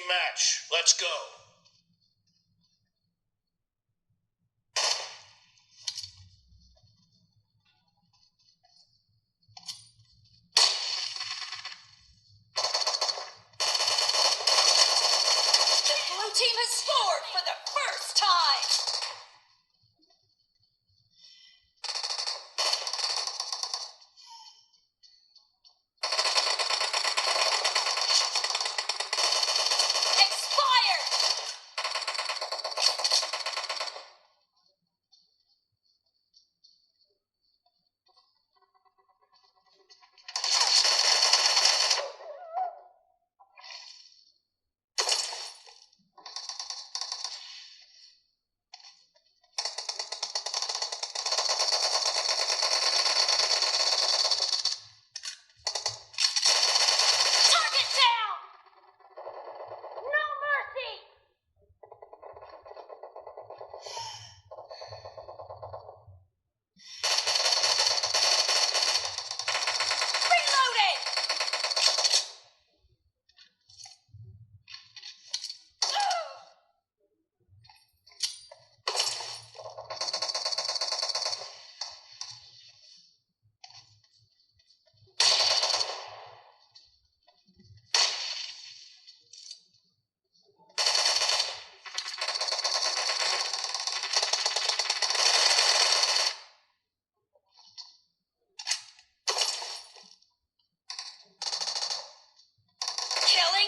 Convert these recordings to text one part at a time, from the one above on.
match. Let's go. The blue team has scored for the first time.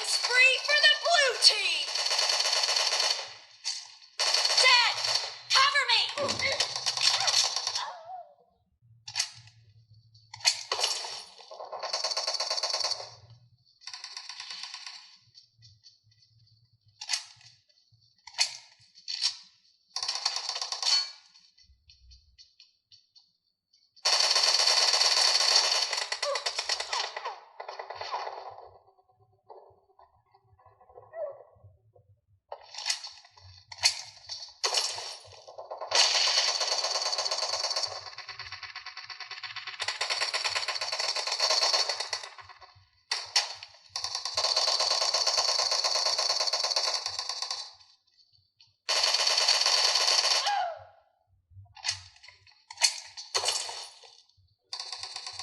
Spree for the blue team! Dad! Cover me!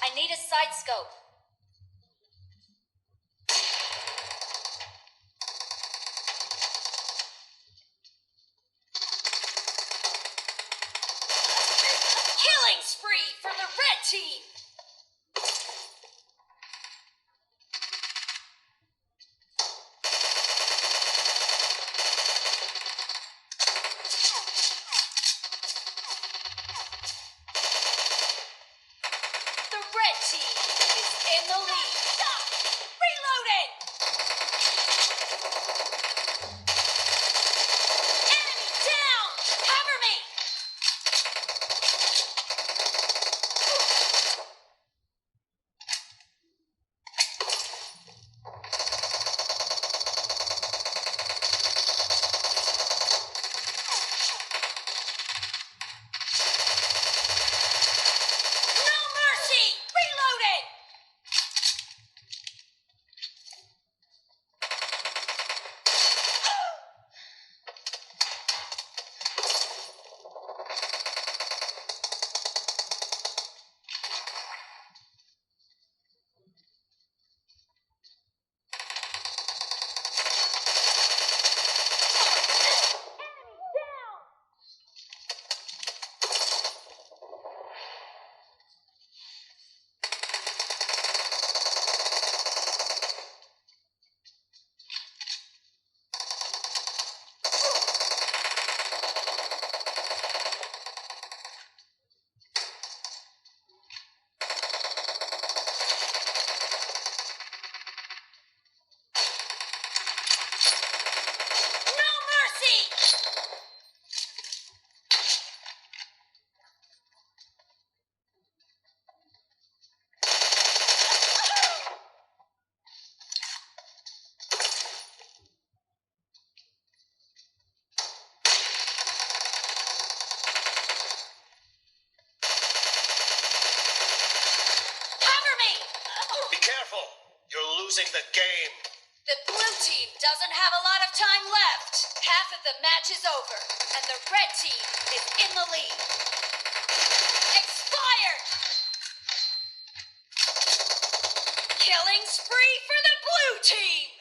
I need a side scope. Killing spree for the red team! Team is in the lead. Stop! Reloading! Enemy down! Cover me! Be careful. You're losing the game. The blue team doesn't have a lot of time left. Half of the match is over, and the red team is in the lead. Expired! Killing spree for the blue team!